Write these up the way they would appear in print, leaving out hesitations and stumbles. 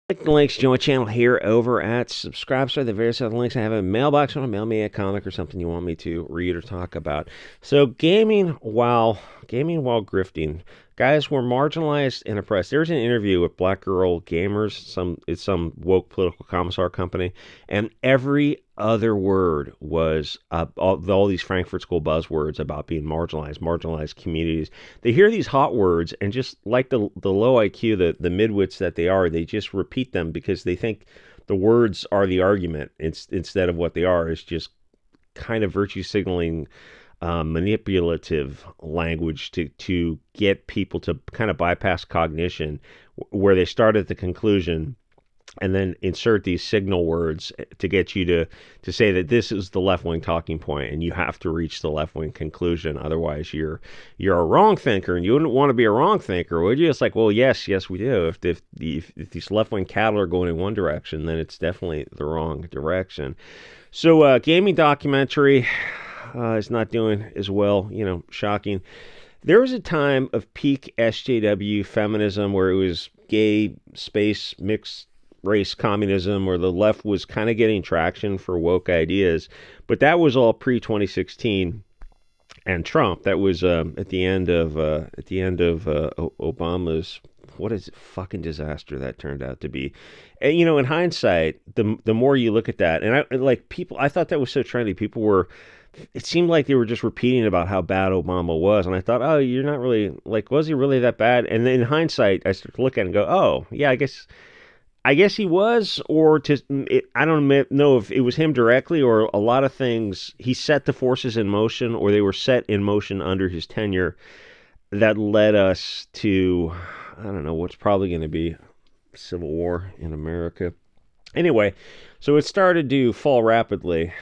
Click the links, join my channel here over at SubScribe. The various other links I have in a mailbox. Want to mail me a comic or something you want me to read or talk about. So gaming while grifting. Guys were marginalized and oppressed. There's an interview with Black Girl Gamers, it's some woke political commissar company, and every other word was all these Frankfurt School buzzwords about being marginalized communities. They hear these hot words and just like the low IQ, the midwits that they are, they just repeat them because they think the words are the argument instead of what they are. It's just kind of virtue signaling, manipulative language to get people to kind of bypass cognition, where they start at the conclusion and then insert these signal words to get you to say that this is the left-wing talking point and you have to reach the left-wing conclusion. Otherwise, you're a wrong thinker, and you wouldn't want to be a wrong thinker, would you? It's like, well, yes, we do. If these left-wing cattle are going in one direction, then it's definitely the wrong direction. So, gaming documentary is not doing as well, shocking. There was a time of peak SJW feminism where it was gay, space, mixed race communism, where the left was kind of getting traction for woke ideas, but that was all pre-2016 and Trump. That was at the end of Obama's, what is fucking disaster that turned out to be. And, in hindsight, the more you look at that, and I thought that was so trendy. People were, it seemed like they were just repeating about how bad Obama was, and I thought, oh, you're not really, was he really that bad? And then in hindsight, I started to look at it and go, oh, yeah, I guess he was, I don't know if it was him directly or a lot of things. He set the forces in motion, or they were set in motion under his tenure, that led us to, I don't know, what's probably going to be civil war in America. Anyway, so it started to fall rapidly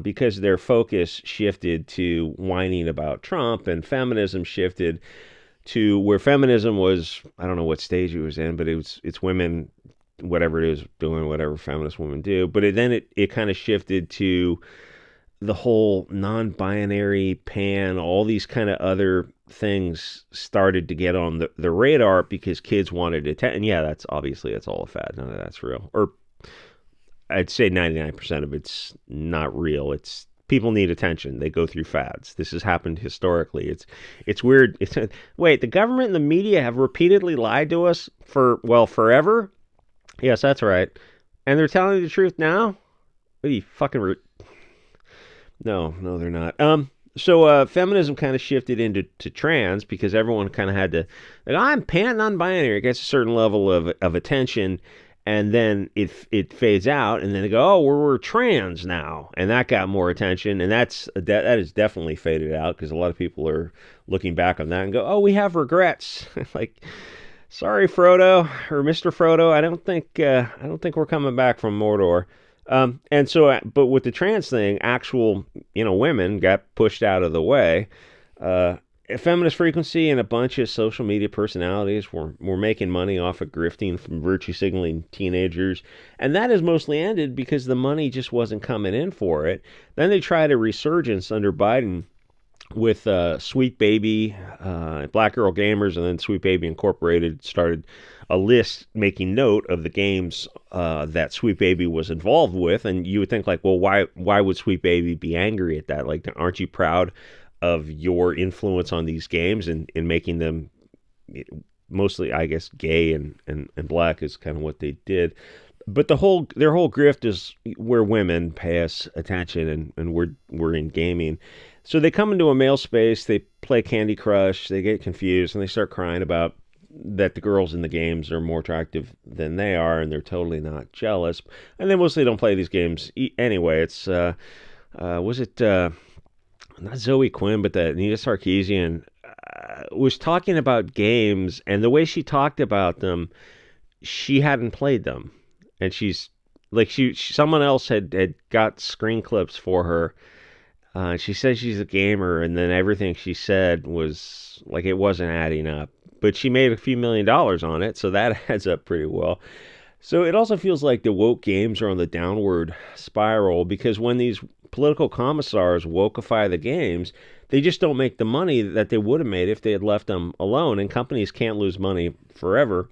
because their focus shifted to whining about Trump, and feminism shifted to where feminism was, I don't know what stage it was in, but it's women, whatever it is, doing whatever feminist women do. But it kind of shifted to the whole non-binary, pan, all these kind of other things started to get on the radar because kids wanted to and yeah, that's all a fad. None of that's real. Or I'd say 99% of it's not real. It's people need attention. They go through fads. This has happened historically. It's weird. Wait, the government and the media have repeatedly lied to us forever? Yes, that's right. And they're telling you the truth now? What are you, fucking No, they're not. So feminism kind of shifted into trans because everyone kind of had to, I'm pan non-binary. It gets a certain level of attention, and then it fades out, and then they go, oh, we're trans now, and that got more attention, and that is definitely faded out because a lot of people are looking back on that and go, oh, we have regrets. Like, sorry, Frodo or Mr. Frodo. I don't think we're coming back from Mordor. And so, but with the trans thing, actual, women got pushed out of the way. Feminist Frequency and a bunch of social media personalities were making money off of grifting from virtue signaling teenagers. And that has mostly ended because the money just wasn't coming in for it. Then they tried a resurgence under Biden with Sweet Baby, Black Girl Gamers, and then Sweet Baby Incorporated started a list making note of the games that Sweet Baby was involved with. And you would think, like, well, why would Sweet Baby be angry at that? Like, aren't you proud of your influence on these games and in making them mostly, I guess, gay and black is kind of what they did. But their whole grift is where women pay us attention, and we're in gaming. So they come into a male space, they play Candy Crush, they get confused, and they start crying about that the girls in the games are more attractive than they are, and they're totally not jealous. And they mostly don't play these games anyway. It's was it not Zoe Quinn, but that Nita Sarkeesian was talking about games, and the way she talked about them, she hadn't played them, and she's like someone else had got screen clips for her. She says she's a gamer, and then everything she said was like it wasn't adding up. But she made a few $1 million on it, so that adds up pretty well. So it also feels like the woke games are on the downward spiral because when these political commissars wokeify the games, they just don't make the money that they would have made if they had left them alone. And companies can't lose money forever.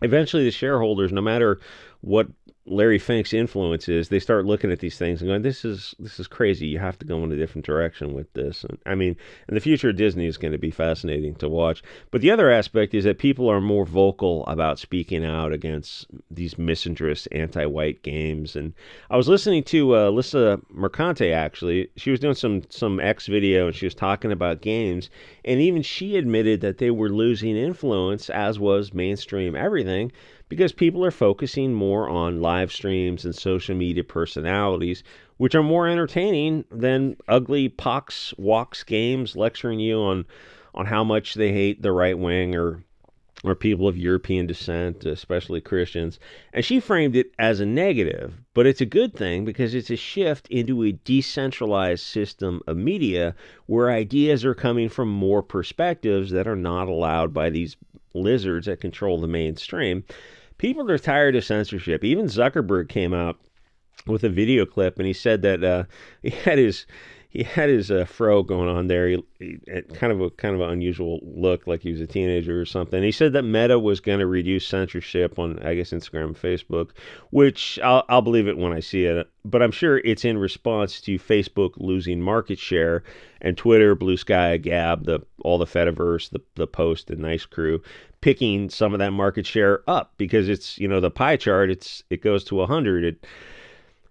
eventually the shareholders, no matter what Larry Fink's influence is, they start looking at these things and going, "This is crazy. You have to go in a different direction with this." And I mean, and the future of Disney is going to be fascinating to watch. But the other aspect is that people are more vocal about speaking out against these misandrist, anti-white games. And I was listening to Alyssa Mercante. Actually, she was doing some X video and she was talking about games, and even she admitted that they were losing influence, as was mainstream everything, because people are focusing more on live streams and social media personalities, which are more entertaining than ugly pox walks games lecturing you on how much they hate the right wing or people of European descent, especially Christians. And she framed it as a negative, but it's a good thing because it's a shift into a decentralized system of media where ideas are coming from more perspectives that are not allowed by these lizards that control the mainstream. People are tired of censorship. Even Zuckerberg came out with a video clip, and he said that he had his fro going on there. He had kind of an unusual look, like he was a teenager or something. He said that Meta was going to reduce censorship on, I guess, Instagram and Facebook, which I'll believe it when I see it. But I'm sure it's in response to Facebook losing market share and Twitter, Blue Sky, Gab, all the Fediverse, the Post, and Nice Crew picking some of that market share up because it's, the pie chart, it goes to 100.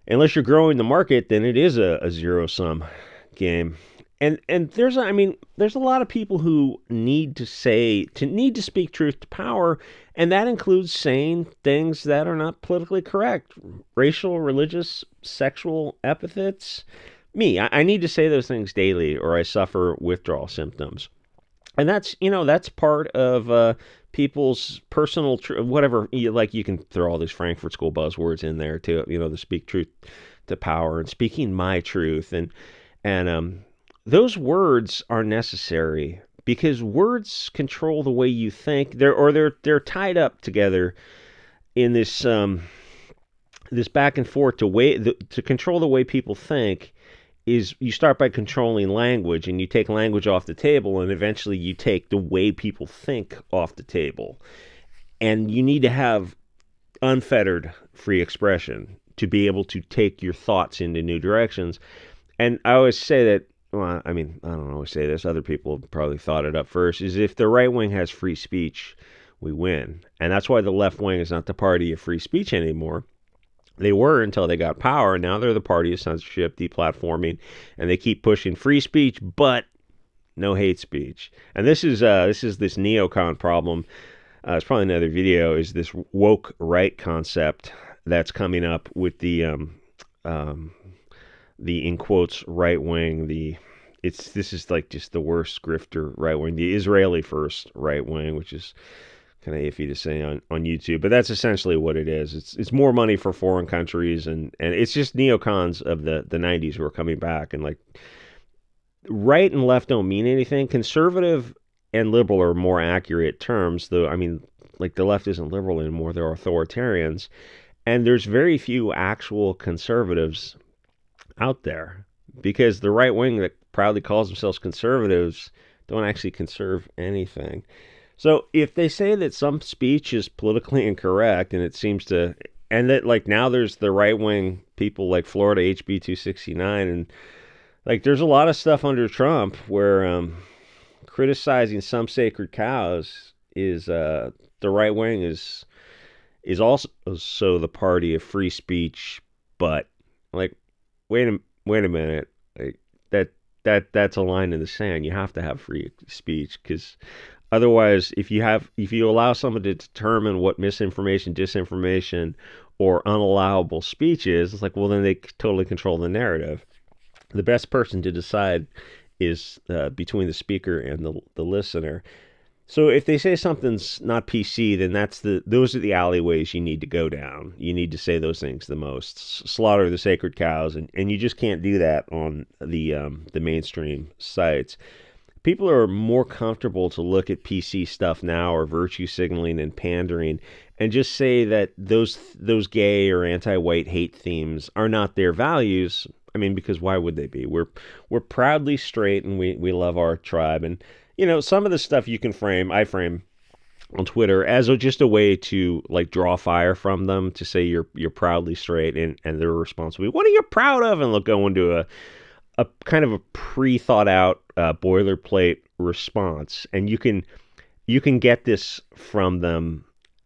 Unless you're growing the market, then it is a zero sum game. And there's a lot of people who need to speak truth to power, and that includes saying things that are not politically correct, racial, religious, sexual epithets. I need to say those things daily, or I suffer withdrawal symptoms. And that's part of people's personal whatever you can throw all these Frankfurt School buzzwords in there too, to speak truth to power and speaking my truth, and those words are necessary because words control the way you think. They're tied up together in this back and forth to control the way people think. Is you start by controlling language, and you take language off the table, and eventually you take the way people think off the table. And you need to have unfettered free expression to be able to take your thoughts into new directions. And I always say that, well, I don't always say this, other people have probably thought it up first, is if the right wing has free speech, we win. And that's why the left wing is not the party of free speech anymore. They were until they got power, and now they're the party of censorship, deplatforming, and they keep pushing free speech, but no hate speech. And this is this neocon problem. It's probably another video. Is this woke right concept that's coming up with the in quotes right wing. This is like just the worst grifter right wing, the Israeli first right wing, which is kind of iffy to say on YouTube, but that's essentially what it is. It's more money for foreign countries, and it's just neocons of the 90s who are coming back, and like right and left don't mean anything. Conservative and liberal are more accurate terms, though. Like the left isn't liberal anymore, they're authoritarians, and there's very few actual conservatives out there because the right wing that proudly calls themselves conservatives don't actually conserve anything. So if they say that some speech is politically incorrect, and it seems to, and that like now there's the right wing people like Florida HB 269, and like there's a lot of stuff under Trump where criticizing some sacred cows is the right wing is also the party of free speech, but like wait a minute, like that's a line in the sand. You have to have free speech because otherwise, if you allow someone to determine what misinformation, disinformation, or unallowable speech is, it's like, well, then they totally control the narrative. The best person to decide is between the speaker and the listener. So if they say something's not PC, then those are the alleyways you need to go down. You need to say those things the most. Slaughter the sacred cows, and you just can't do that on the mainstream sites. People are more comfortable to look at PC stuff now, or virtue signaling and pandering, and just say that those gay or anti-white hate themes are not their values. Because why would they be? We're proudly straight, and we love our tribe. And some of the stuff you can frame, I frame on Twitter as just a way to like draw fire from them, to say you're proudly straight, and their response will be, "What are you proud of?" And they'll go into a kind of a pre-thought out boilerplate response, and you can get this from them,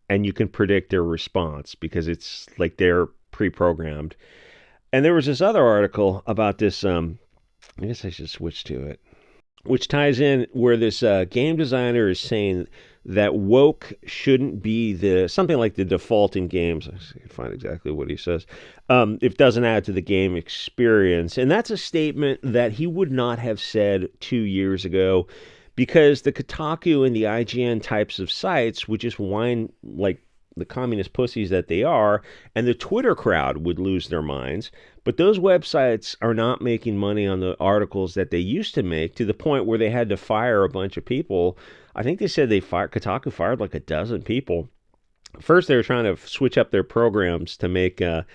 and you can predict their response because it's like they're pre-programmed. And there was this other article about this. I guess I should switch to it, which ties in where this game designer is saying that woke shouldn't be the something like the default in games. I can find exactly what he says. It doesn't add to the game experience, and that's a statement that he would not have said 2 years ago, because the Kotaku and the IGN types of sites would just whine like the communist pussies that they are, and the Twitter crowd would lose their minds. But those websites are not making money on the articles that they used to make, to the point where they had to fire a bunch of people. I think they said Kotaku fired like a dozen people. First, they were trying to switch up their programs to make like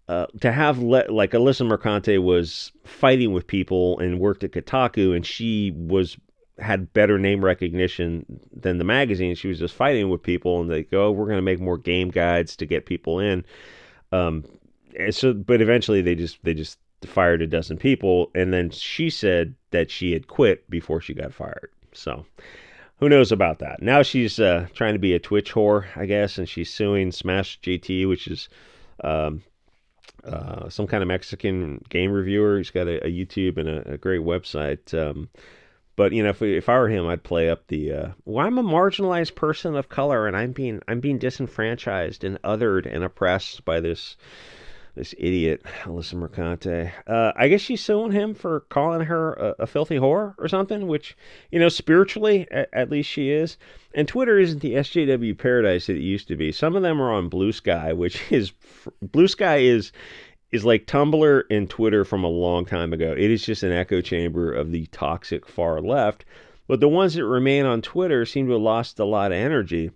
Alyssa Mercante was fighting with people and worked at Kotaku, and she had better name recognition than the magazine. She was just fighting with people, and they go, "Oh, we're going to make more game guides to get people in." But eventually they just fired a dozen people, and then she said that she had quit before she got fired. So who knows about that? Now she's trying to be a Twitch whore, I guess, and she's suing Smash GT, which is some kind of Mexican game reviewer. He's got a YouTube and a great website. But if I were him, I'd play up the well, I'm a marginalized person of color, and I'm being disenfranchised and othered and oppressed by this idiot Alyssa Mercante. I guess she's suing him for calling her a filthy whore or something, which spiritually at least she is. And Twitter isn't the SJW paradise that it used to be. Some of them are on Blue Sky, Blue Sky is like Tumblr and Twitter from a long time ago. It is just an echo chamber of the toxic far left. But the ones that remain on Twitter seem to have lost a lot of energy,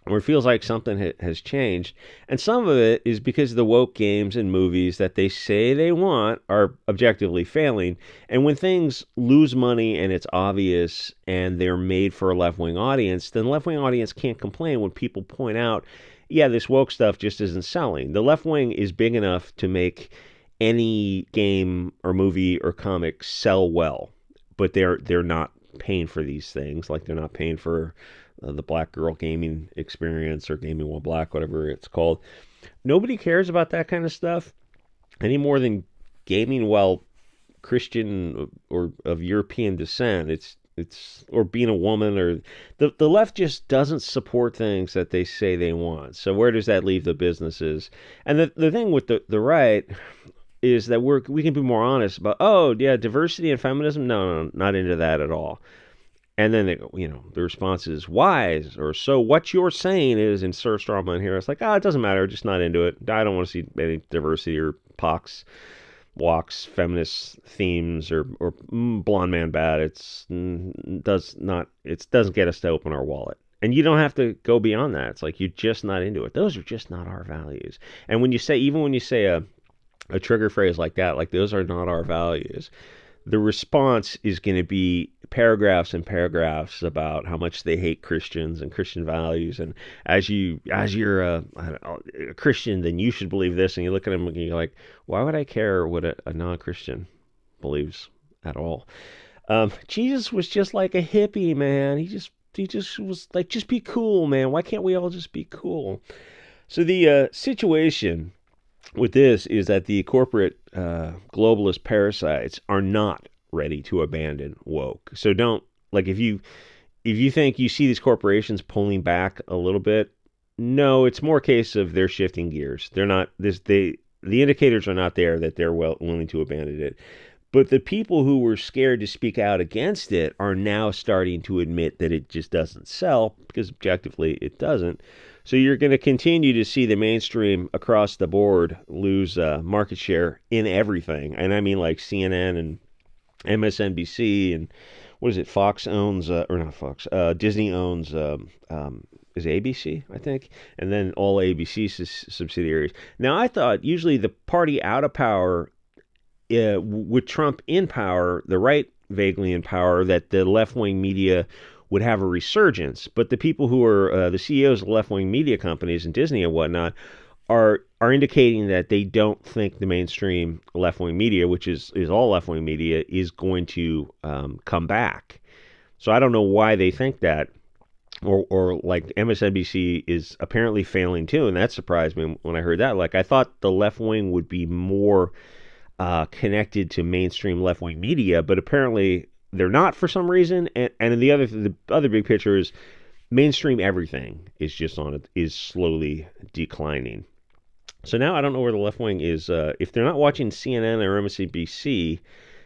or it feels like something has changed. And some of it is because the woke games and movies that they say they want are objectively failing. And when things lose money and it's obvious and they're made for a left-wing audience, then the left-wing audience can't complain when people point out, yeah, this woke stuff just isn't selling. The left wing is big enough to make any game or movie or comic sell well, but they're not paying for these things. Like they're not paying for the Black Girl gaming experience or Gaming While Black, whatever it's called. Nobody cares about that kind of stuff any more than gaming while Christian or of European descent. It's or being a woman, or the left just doesn't support things that they say they want. So where does that leave the businesses? And the thing with the right is that we can be more honest about, oh yeah, diversity and feminism. No, not into that at all. And then the response is why, or so what you're saying is insert straw man here. It's like, it doesn't matter, just not into it. I don't want to see any diversity or pox walks, feminist themes, or blonde man bad. It doesn't get us to open our wallet. And you don't have to go beyond that. It's like you're just not into it. Those are just not our values. And when you say a trigger phrase like that, like those are not our values, the response is going to be paragraphs and paragraphs about how much they hate Christians and Christian values. And as you're a Christian, then you should believe this. And you look at them and you're like, why would I care what a non-Christian believes at all? Jesus was just like a hippie, man. He just was like, just be cool, man. Why can't we all just be cool? So the situation with this is that the corporate globalist parasites are not ready to abandon woke. So don't, like, if you think you see these corporations pulling back a little bit, no, it's more a case of they're shifting gears. They're not the indicators are not there that they're willing to abandon it. But the people who were scared to speak out against it are now starting to admit that it just doesn't sell, because objectively it doesn't. So you're going to continue to see the mainstream across the board lose market share in everything. And I mean like CNN and MSNBC and what is it? Fox owns, or not Fox, Disney owns, is ABC, I think, and then all ABC subsidiaries. Now, I thought usually the party out of power, with Trump in power, the right vaguely in power, that the left-wing media would have a resurgence. But the people who are the CEOs of left-wing media companies and Disney and whatnot are indicating that they don't think the mainstream left-wing media, which is all left-wing media, is going to come back. So I don't know why they think that. Or like MSNBC is apparently failing too, and that surprised me when I heard that. Like I thought the left wing would be more connected to mainstream left wing media, but apparently they're not for some reason. And the other big picture is mainstream everything is just on it is slowly declining. So now I don't know where the left wing is. If they're not watching CNN or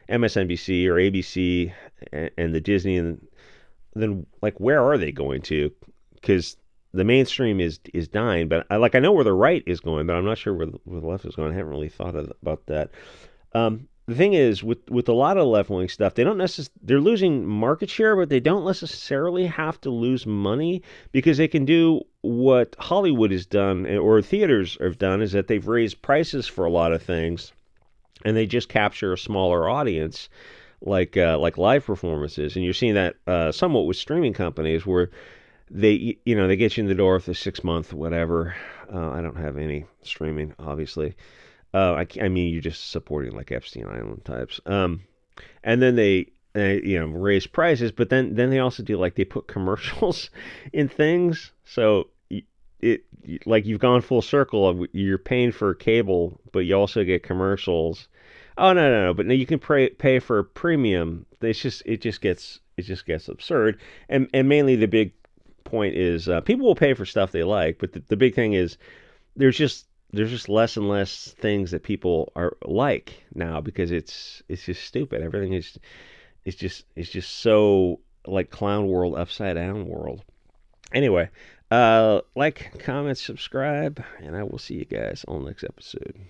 MSNBC or ABC and the Disney, and then like where are they going to? Because the mainstream is dying. But I know where the right is going, but I'm not sure where the left is going. I haven't really thought about that. The thing is, with a lot of left wing stuff, they're losing market share, but they don't necessarily have to lose money because they can do what Hollywood has done or theaters have done, is that they've raised prices for a lot of things, and they just capture a smaller audience, like live performances. And you're seeing that somewhat with streaming companies where they get you in the door with a 6 month whatever. I don't have any streaming, obviously. I mean, you're just supporting like Epstein Island types. And then they raise prices, but then they also do like they put commercials in things. So it like you've gone full circle. You're paying for cable, but you also get commercials. Oh no! But now you can pay for a premium. It just gets absurd. And mainly the big point is people will pay for stuff they like, but the big thing is there's just less and less things that people are like now because it's just stupid. Everything is just so like clown world, upside down world. Anyway, like, comment, subscribe, and I will see you guys on the next episode.